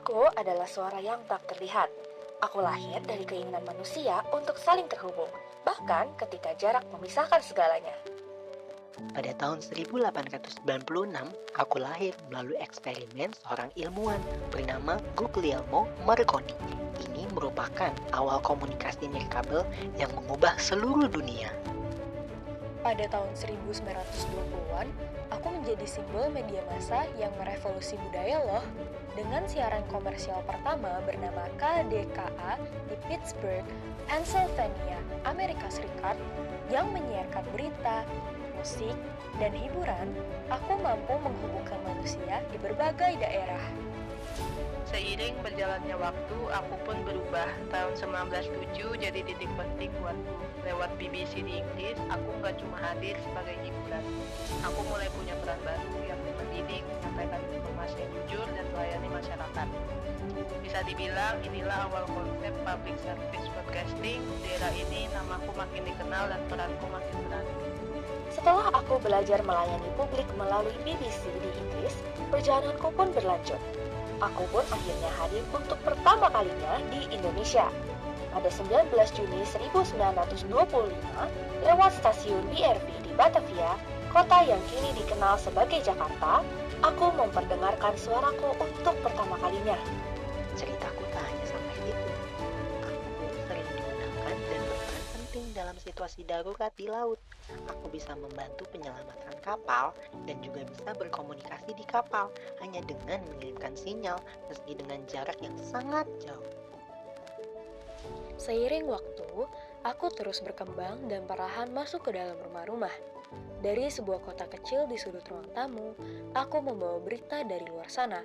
Suaraku adalah suara yang tak terlihat. Aku lahir dari keinginan manusia untuk saling terhubung, bahkan ketika jarak memisahkan segalanya. Pada tahun 1896, aku lahir melalui eksperimen seorang ilmuwan bernama Guglielmo Marconi. Ini merupakan awal komunikasi nirkabel yang mengubah seluruh dunia. Pada tahun 1920-an, aku menjadi simbol media massa yang merevolusi budaya loh. Dengan siaran komersial pertama bernama KDKA di Pittsburgh, Pennsylvania, Amerika Serikat, yang menyiarkan berita, musik, dan hiburan, aku mampu menghubungkan manusia di berbagai daerah. Seiring berjalannya waktu, aku pun berubah. Tahun 1907 jadi titik penting buatku. Lewat BBC di Inggris, aku nggak cuma hadir sebagai hiburan. Aku mulai punya peran baru yang mendidik, menyampaikan informasi yang jujur, dan melayani masyarakat. Bisa dibilang inilah awal konsep public service broadcasting. Di era ini, namaku makin dikenal dan peranku makin berani. Setelah aku belajar melayani publik melalui BBC di Inggris, perjalananku pun berlanjut. Aku pun akhirnya hadir untuk pertama kalinya di Indonesia. Pada 19 Juni 1925, lewat stasiun BRV di Batavia, kota yang kini dikenal sebagai Jakarta, aku memperdengarkan suaraku untuk pertama kalinya. Ceritaku tak hanya sampai itu. Aku sering digunakan dan berperan penting dalam situasi darurat di laut. Aku bisa membantu penyelamatan kapal dan juga bisa berkomunikasi di kapal hanya dengan mengirimkan sinyal meski dengan jarak yang sangat jauh. Seiring waktu, aku terus berkembang dan perlahan masuk ke dalam rumah-rumah. Dari sebuah kota kecil di sudut ruang tamu, aku membawa berita dari luar sana,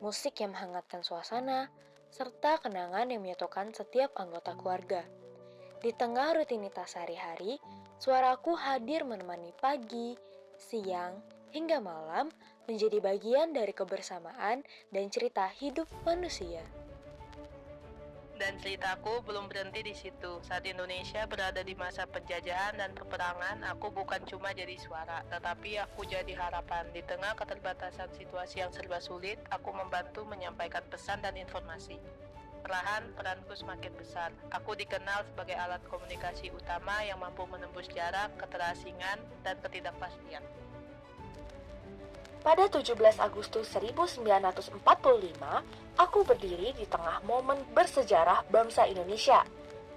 musik yang menghangatkan suasana, serta kenangan yang menyatukan setiap anggota keluarga. Di tengah rutinitas sehari-hari, suaraku hadir menemani pagi, siang, hingga malam menjadi bagian dari kebersamaan dan cerita hidup manusia. Dan ceritaku belum berhenti di situ. Saat Indonesia berada di masa penjajahan dan peperangan, aku bukan cuma jadi suara, tetapi aku jadi harapan. Di tengah keterbatasan situasi yang serba sulit, aku membantu menyampaikan pesan dan informasi. Perlahan, peranku semakin besar. Aku dikenal sebagai alat komunikasi utama yang mampu menembus jarak, keterasingan, dan ketidakpastian. Pada 17 Agustus 1945, aku berdiri di tengah momen bersejarah bangsa Indonesia.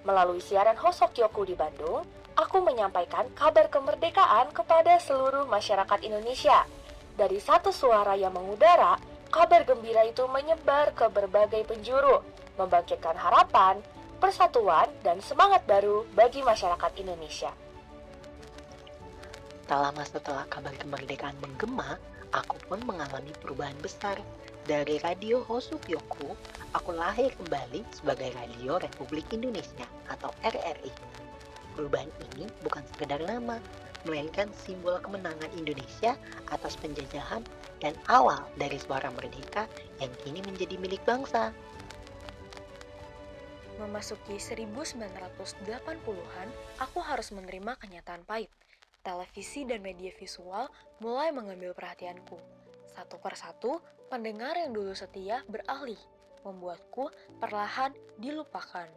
Melalui siaran Hosokyoku di Bandung, aku menyampaikan kabar kemerdekaan kepada seluruh masyarakat Indonesia. Dari satu suara yang mengudara, kabar gembira itu menyebar ke berbagai penjuru, membangkitkan harapan, persatuan, dan semangat baru bagi masyarakat Indonesia. Tak lama setelah kabar kemerdekaan menggema, aku pun mengalami perubahan besar. Dari radio Hosokyoku, aku lahir kembali sebagai Radio Republik Indonesia atau RRI. Perubahan ini bukan sekedar nama, melainkan simbol kemenangan Indonesia atas penjajahan dan awal dari suara merdeka yang kini menjadi milik bangsa. Memasuki 1980-an, aku harus menerima kenyataan pahit. Televisi dan media visual mulai mengambil perhatianku. Satu persatu, pendengar yang dulu setia beralih, membuatku perlahan dilupakan.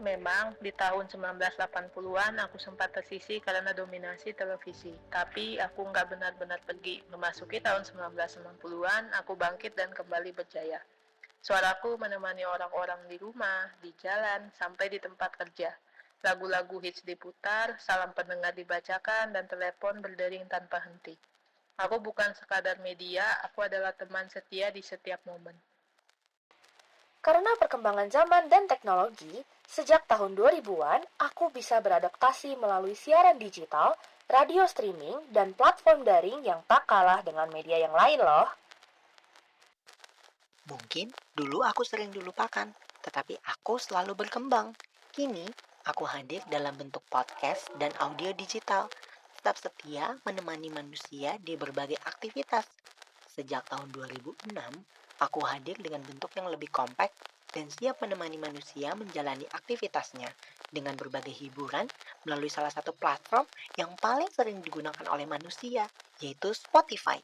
Memang di tahun 1980-an aku sempat tersisih karena dominasi televisi. Tapi aku nggak benar-benar pergi. Memasuki tahun 1990-an, aku bangkit dan kembali berjaya. Suaraku menemani orang-orang di rumah, di jalan, sampai di tempat kerja. Lagu-lagu hits diputar, salam pendengar dibacakan, dan telepon berdering tanpa henti. Aku bukan sekadar media, aku adalah teman setia di setiap momen. Karena perkembangan zaman dan teknologi, sejak tahun 2000-an, aku bisa beradaptasi melalui siaran digital, radio streaming, dan platform daring yang tak kalah dengan media yang lain loh. Mungkin dulu aku sering dilupakan, tetapi aku selalu berkembang. Kini, aku hadir dalam bentuk podcast dan audio digital, tetap setia menemani manusia di berbagai aktivitas. Sejak tahun 2006, aku hadir dengan bentuk yang lebih kompak dan siap menemani manusia menjalani aktivitasnya dengan berbagai hiburan melalui salah satu platform yang paling sering digunakan oleh manusia, yaitu Spotify.